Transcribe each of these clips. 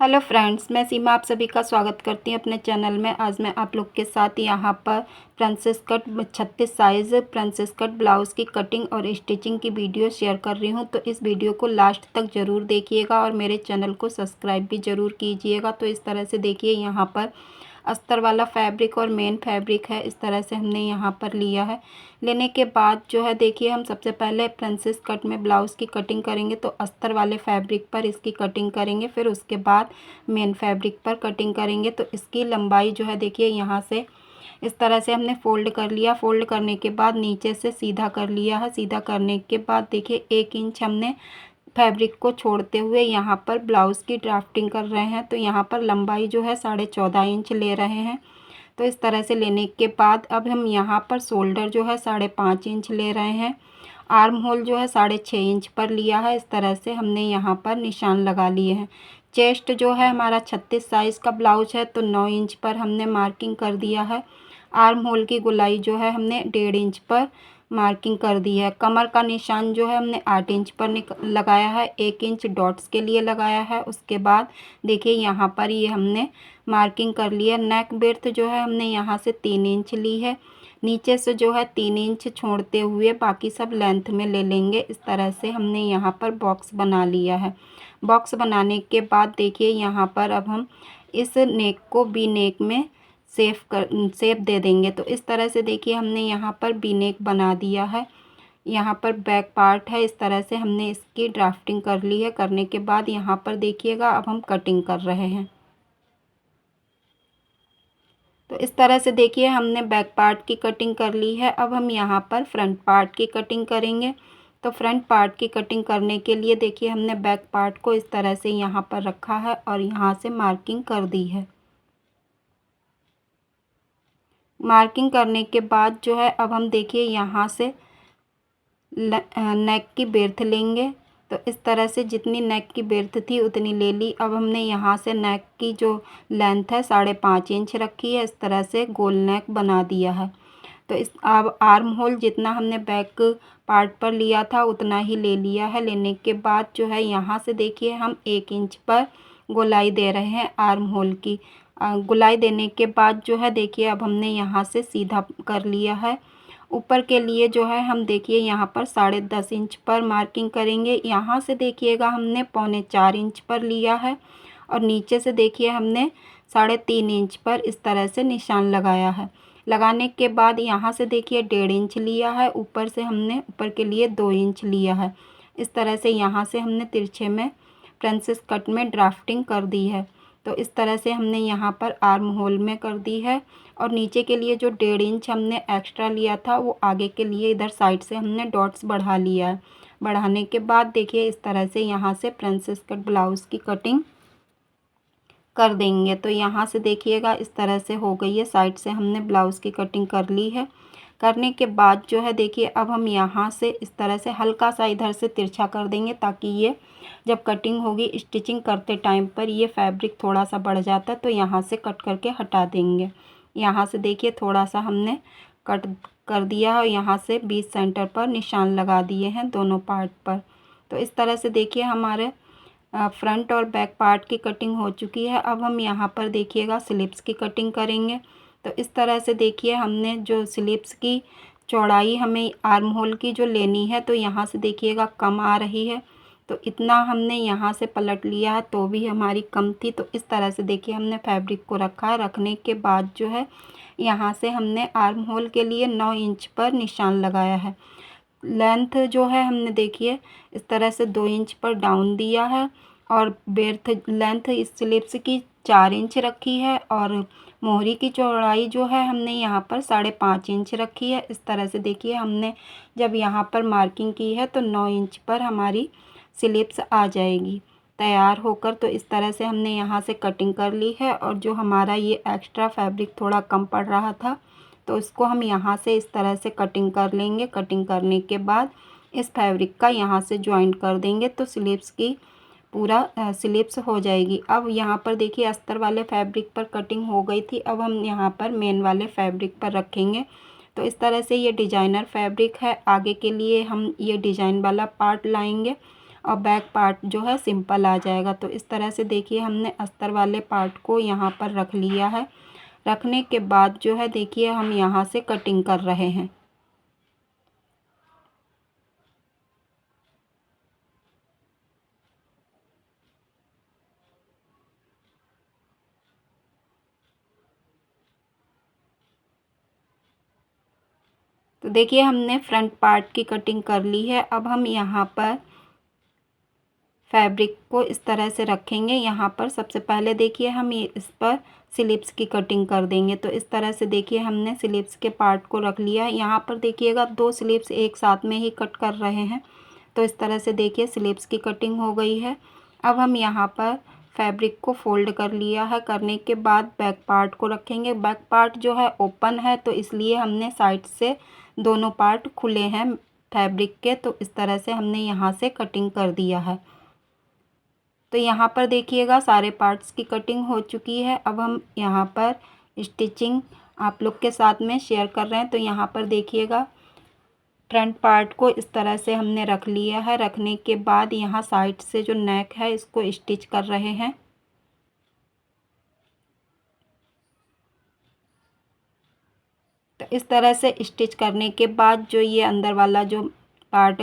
Hello friends, मैं सीमा आप सभी का स्वागत करती हूँ अपने चैनल में। आज मैं आप लोग के साथ यहाँ पर princess cut 36 size princess cut blouse की कटिंग और स्टिचिंग की वीडियो शेयर कर रही हूँ। तो इस वीडियो को लास्ट तक ज़रूर देखिएगा और मेरे चैनल को सब्सक्राइब भी ज़रूर कीजिएगा। तो इस तरह से देखिए, यहाँ पर अस्तर वाला फैब्रिक और मेन फैब्रिक है, इस तरह से हमने यहाँ पर लिया है। लेने के बाद जो है देखिए, हम सबसे पहले प्रिंसेस कट में ब्लाउज़ की कटिंग करेंगे तो अस्तर वाले फैब्रिक पर इसकी कटिंग करेंगे, फिर उसके बाद मेन फैब्रिक पर कटिंग करेंगे। तो इसकी लंबाई जो है देखिए, यहाँ से इस तरह से हमने फ़ोल्ड कर लिया। फ़ोल्ड करने के बाद नीचे से सीधा कर लिया है। सीधा करने के बाद देखिए 1 इंच हमने फैब्रिक को छोड़ते हुए यहाँ पर ब्लाउज़ की ड्राफ्टिंग कर रहे हैं। तो यहाँ पर लंबाई जो है 14.5 इंच ले रहे हैं। तो इस तरह से लेने के बाद अब हम यहाँ पर शोल्डर जो है 5.5 इंच ले रहे हैं। आर्म होल जो है 6.5 इंच पर लिया है। इस तरह से हमने यहाँ पर निशान लगा लिए हैं। चेस्ट जो है हमारा 36 साइज़ का ब्लाउज है, तो 9 इंच पर हमने मार्किंग कर दिया है। आर्म होल की गोलाई जो है हमने 1.5 इंच पर मार्किंग कर दी है। कमर का निशान जो है हमने 8 इंच पर लगाया है, 1 इंच डॉट्स के लिए लगाया है। उसके बाद देखिए, यहाँ पर ये हमने मार्किंग कर लिया। नेक विड्थ जो है हमने यहाँ से 3 इंच ली है। नीचे से जो है 3 इंच छोड़ते हुए बाकी सब लेंथ में ले लेंगे। इस तरह से हमने यहाँ पर बॉक्स बना लिया है। बॉक्स बनाने के बाद देखिए, यहाँ पर अब हम इस नेक को वी नेक में शेप दे देंगे। तो इस तरह से देखिए, हमने यहाँ पर वी नेक बना दिया है। यहाँ पर बैक पार्ट है, इस तरह से हमने इसकी ड्राफ्टिंग कर ली है। करने के बाद यहाँ पर देखिएगा, अब हम कटिंग कर रहे हैं। तो इस तरह से देखिए, हमने बैक पार्ट की कटिंग कर ली है। अब हम यहाँ पर फ्रंट पार्ट की कटिंग करेंगे। तो फ्रंट पार्ट की कटिंग करने के लिए देखिए, हमने बैक पार्ट को इस तरह से यहाँ पर रखा है और यहाँ से मार्किंग कर दी है। मार्किंग करने के बाद जो है, अब हम देखिए यहाँ से नेक की बेर्थ लेंगे। तो इस तरह से जितनी नेक की बेर्थ थी उतनी ले ली। अब हमने यहाँ से नेक की जो लेंथ है 5.5 इंच रखी है। इस तरह से गोल नेक बना दिया है। तो इस अब आर्म होल जितना हमने बैक पार्ट पर लिया था उतना ही ले लिया है। लेने के बाद जो है, यहाँ से देखिए, हम 1 इंच पर गोलाई दे रहे हैं आर्म होल की। गोलाई देने के बाद जो है देखिए, अब हमने यहाँ से सीधा कर लिया है। ऊपर के लिए जो है हम देखिए, यहाँ पर 10.5 इंच पर मार्किंग करेंगे। यहाँ से देखिएगा, हमने 3.25 इंच पर लिया है और नीचे से देखिए हमने 3.5 इंच पर इस तरह से निशान लगाया है। लगाने के बाद यहाँ से देखिए 1.5 इंच लिया है। ऊपर से हमने ऊपर के लिए 2 इंच लिया है। इस तरह से यहाँ से हमने तिरछे में प्रिंसेस कट में ड्राफ्टिंग कर दी है। तो इस तरह से हमने यहाँ पर आर्म होल में कर दी है। और नीचे के लिए जो 1.5 इंच हमने एक्स्ट्रा लिया था, वो आगे के लिए इधर साइड से हमने डॉट्स बढ़ा लिया है। बढ़ाने के बाद देखिए, इस तरह से यहाँ से प्रिंसेस कट ब्लाउज़ की कटिंग कर देंगे। तो यहाँ से देखिएगा, इस तरह से हो गई है। साइड से हमने ब्लाउज़ की कटिंग कर ली है। करने के बाद जो है देखिए, अब हम यहाँ से इस तरह से हल्का सा इधर से तिरछा कर देंगे, ताकि ये जब कटिंग होगी स्टिचिंग करते टाइम पर ये फैब्रिक थोड़ा सा बढ़ जाता है, तो यहाँ से कट करके हटा देंगे। यहाँ से देखिए, थोड़ा सा हमने कट कर दिया और यहाँ से बीच सेंटर पर निशान लगा दिए हैं दोनों पार्ट पर। तो इस तरह से देखिए, हमारे फ्रंट और बैक पार्ट की कटिंग हो चुकी है। अब हम यहाँ पर देखिएगा स्लिप्स की कटिंग करेंगे। तो इस तरह से देखिए, हमने जो स्लिप्स की चौड़ाई हमें आर्म होल की जो लेनी है, तो यहाँ से देखिएगा कम आ रही है। तो इतना हमने यहाँ से पलट लिया है, तो भी हमारी कम थी। तो इस तरह से देखिए, हमने फैब्रिक को रखा है। रखने के बाद जो है, यहाँ से हमने आर्म होल के लिए 9 इंच पर निशान लगाया है। लेंथ जो है हमने देखिए, इस तरह से 2 इंच पर डाउन दिया है और बेर्थ लेंथ इस स्लिप्स की 4 इंच रखी है और मोहरी की चौड़ाई जो है हमने यहाँ पर 5.5 इंच रखी है। इस तरह से देखिए, हमने जब यहाँ पर मार्किंग की है तो 9 इंच पर हमारी स्लिप्स आ जाएगी तैयार होकर। तो इस तरह से हमने यहाँ से कटिंग कर ली है। और जो हमारा ये एक्स्ट्रा फैब्रिक थोड़ा कम पड़ रहा था, तो इसको हम यहाँ से इस तरह से कटिंग कर लेंगे। कटिंग करने के बाद इस फैब्रिक का यहाँ से जॉइंट कर देंगे, तो स्लिप्स की पूरा स्लिप्स हो जाएगी। अब यहाँ पर देखिए, अस्तर वाले फैब्रिक पर कटिंग हो गई थी। अब हम यहाँ पर मेन वाले फैब्रिक पर रखेंगे। तो इस तरह से ये डिजाइनर फैब्रिक है। आगे के लिए हम ये डिज़ाइन वाला पार्ट लाएंगे और बैक पार्ट जो है सिंपल आ जाएगा। तो इस तरह से देखिए हमने अस्तर वाले पार्ट को यहाँ पर रख लिया है। रखने के बाद जो है देखिए हम यहाँ से कटिंग कर रहे हैं। तो देखिए हमने फ्रंट पार्ट की कटिंग कर ली है। अब हम यहाँ पर फैब्रिक को इस तरह से रखेंगे। यहाँ पर सबसे पहले देखिए हम ये इस पर स्लीव्स की कटिंग कर देंगे। तो इस तरह से देखिए हमने स्लीव्स के पार्ट को रख लिया है। यहाँ पर देखिएगा 2 स्लीव्स एक साथ में ही कट कर रहे हैं। तो इस तरह से देखिए स्लीव्स की कटिंग हो गई है। अब हम यहाँ पर फैब्रिक को फोल्ड कर लिया है। करने के बाद बैक पार्ट को रखेंगे। बैक पार्ट जो है ओपन है, तो इसलिए हमने साइड से दोनों पार्ट खुले हैं फैब्रिक के। तो इस तरह से हमने यहाँ से कटिंग कर दिया है। तो यहाँ पर देखिएगा सारे पार्ट्स की कटिंग हो चुकी है। अब हम यहाँ पर स्टिचिंग आप लोग के साथ में शेयर कर रहे हैं। तो यहाँ पर देखिएगा फ्रंट पार्ट को इस तरह से हमने रख लिया है। रखने के बाद यहाँ साइड से जो नेक है इसको स्टिच कर रहे हैं। तो इस तरह से स्टिच करने के बाद जो ये अंदर वाला जो पार्ट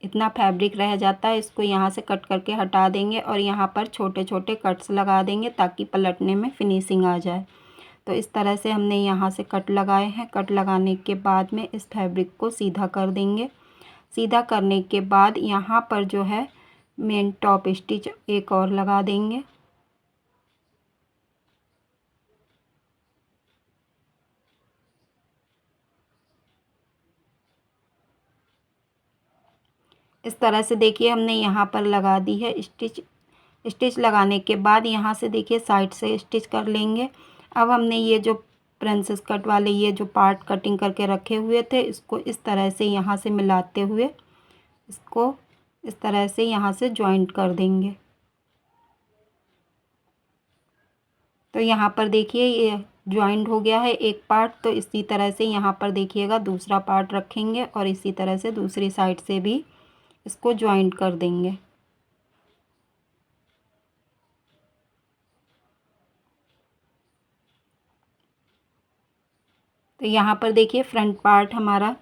इतना फैब्रिक रह जाता है, इसको यहाँ से कट करके हटा देंगे और यहाँ पर छोटे छोटे कट्स लगा देंगे ताकि पलटने में फिनिशिंग आ जाए। तो इस तरह से हमने यहाँ से कट लगाए हैं। कट लगाने के बाद में इस फैब्रिक को सीधा कर देंगे। सीधा करने के बाद यहाँ पर जो है मेन टॉप स्टिच एक और लगा देंगे। इस तरह से देखिए हमने यहाँ पर लगा दी है स्टिच लगाने के बाद यहाँ से देखिए साइड से स्टिच कर लेंगे। अब हमने ये जो प्रिंसेस कट वाले ये जो पार्ट कटिंग करके रखे हुए थे, इसको इस तरह से यहाँ से मिलाते हुए इसको इस तरह से यहाँ से जॉइंट कर देंगे। तो यहाँ पर देखिए ये जॉइंट हो गया है एक पार्ट। तो इसी तरह से यहाँ पर देखिएगा दूसरा पार्ट रखेंगे और इसी तरह से दूसरी साइड से भी इसको जॉइंट कर देंगे। तो यहाँ पर देखिए फ्रंट पार्ट हमारा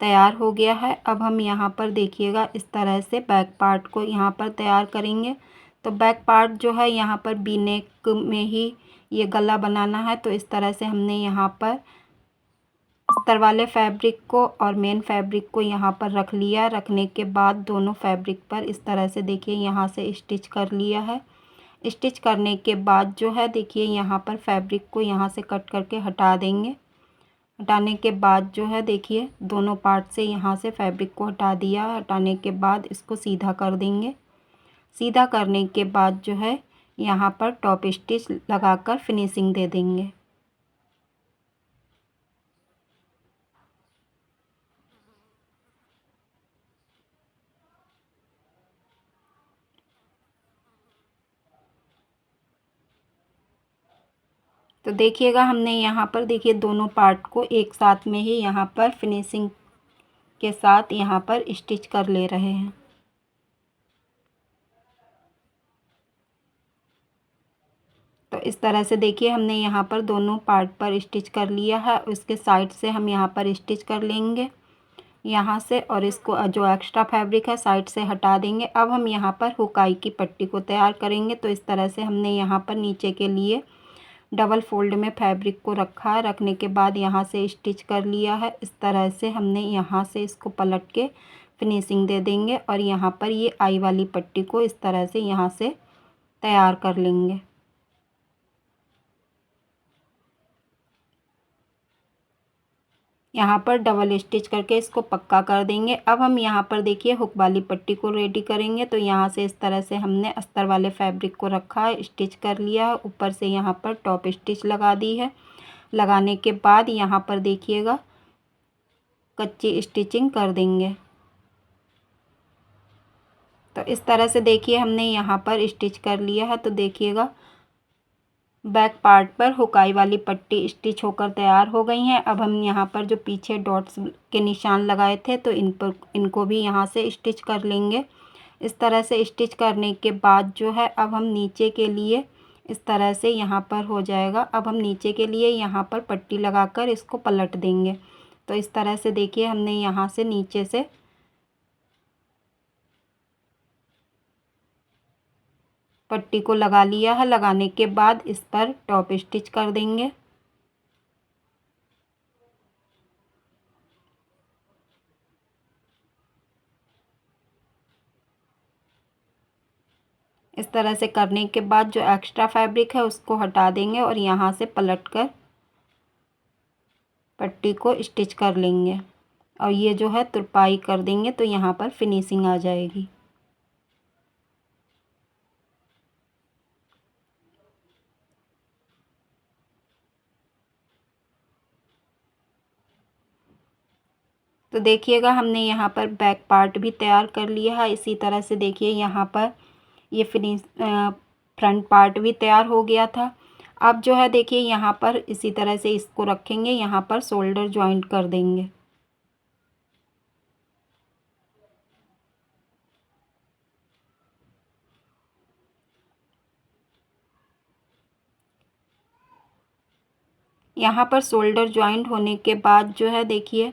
तैयार हो गया है। अब हम यहाँ पर देखिएगा इस तरह से बैक पार्ट को यहाँ पर तैयार करेंगे। तो बैक पार्ट जो है यहाँ पर वी नेक में ही ये गला बनाना है। तो इस तरह से हमने यहाँ पर अस्तर वाले फैब्रिक को और मेन फैब्रिक को यहाँ पर रख लिया। रखने के बाद दोनों फैब्रिक पर इस तरह से देखिए यहाँ से स्टिच कर लिया है। स्टिच करने के बाद जो है देखिए यहाँ पर फैब्रिक को यहाँ से कट करके हटा देंगे। हटाने के बाद जो है देखिए दोनों पार्ट से यहाँ से फैब्रिक को हटा दिया। हटाने के बाद इसको सीधा कर देंगे। सीधा करने के बाद जो है यहाँ पर टॉप स्टिच लगाकर फिनिशिंग दे देंगे। तो देखिएगा हमने यहाँ पर देखिए दोनों पार्ट को एक साथ में ही यहाँ पर फिनिशिंग के साथ यहाँ पर स्टिच कर ले रहे हैं। तो इस तरह से देखिए हमने यहाँ पर दोनों पार्ट पर स्टिच कर लिया है। उसके साइड से हम यहाँ पर स्टिच कर लेंगे यहाँ से, और इसको जो एक्स्ट्रा फैब्रिक है साइड से हटा देंगे। अब हम यहाँ पर हुकाई की पट्टी को तैयार करेंगे। तो इस तरह से हमने यहाँ पर नीचे के लिए डबल फोल्ड में फैब्रिक को रखा है। रखने के बाद यहाँ से स्टिच कर लिया है। इस तरह से हमने यहाँ से इसको पलट के फिनिशिंग दे देंगे और यहाँ पर ये आई वाली पट्टी को इस तरह से यहाँ से तैयार कर लेंगे। यहाँ पर डबल स्टिच करके इसको पक्का कर देंगे। अब हम यहाँ पर देखिए हुक वाली पट्टी को रेडी करेंगे। तो यहाँ से इस तरह से हमने अस्तर वाले फैब्रिक को रखा है, स्टिच कर लिया है। ऊपर से यहाँ पर टॉप स्टिच लगा दी है। लगाने के बाद यहाँ पर देखिएगा कच्ची स्टिचिंग कर देंगे। तो इस तरह से देखिए हमने यहाँ पर स्टिच कर लिया है। तो देखिएगा बैक पार्ट पर हुकाई वाली पट्टी स्टिच होकर तैयार हो गई हैं। अब हम यहाँ पर जो पीछे डॉट्स के निशान लगाए थे तो इनको भी यहाँ से स्टिच कर लेंगे। इस तरह से स्टिच करने के बाद जो है अब हम नीचे के लिए इस तरह से यहाँ पर हो जाएगा। अब हम नीचे के लिए यहाँ पर पट्टी लगाकर इसको पलट देंगे। तो इस तरह से देखिए हमने यहाँ से नीचे से पट्टी को लगा लिया है। लगाने के बाद इस पर टॉप स्टिच कर देंगे। इस तरह से करने के बाद जो एक्स्ट्रा फैब्रिक है उसको हटा देंगे और यहाँ से पलटकर पट्टी को स्टिच कर लेंगे और ये जो है तुरपाई कर देंगे तो यहाँ पर फिनिशिंग आ जाएगी। तो देखिएगा हमने यहाँ पर बैक पार्ट भी तैयार कर लिया है। इसी तरह से देखिए यहाँ पर ये फ्रंट पार्ट भी तैयार हो गया था। अब जो है देखिए यहाँ पर इसी तरह से इसको रखेंगे, यहाँ पर शोल्डर जॉइंट कर देंगे। यहाँ पर शोल्डर जॉइंट होने के बाद जो है देखिए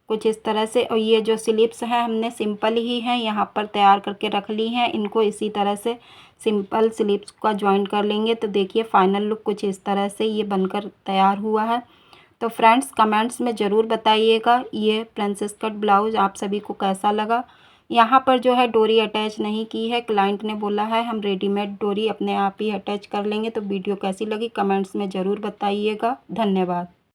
कुछ इस तरह से, और ये जो स्लिप्स हैं हमने सिंपल ही हैं यहाँ पर तैयार करके रख ली हैं। इनको इसी तरह से सिंपल स्लिप्स का जॉइंट कर लेंगे। तो देखिए फाइनल लुक कुछ इस तरह से ये बनकर तैयार हुआ है। तो फ्रेंड्स कमेंट्स में ज़रूर बताइएगा ये प्रिंसेस कट ब्लाउज़ आप सभी को कैसा लगा। यहाँ पर जो है डोरी अटैच नहीं की है, क्लाइंट ने बोला है हम रेडीमेड डोरी अपने आप ही अटैच कर लेंगे। तो वीडियो कैसी लगी कमेंट्स में ज़रूर बताइएगा। धन्यवाद।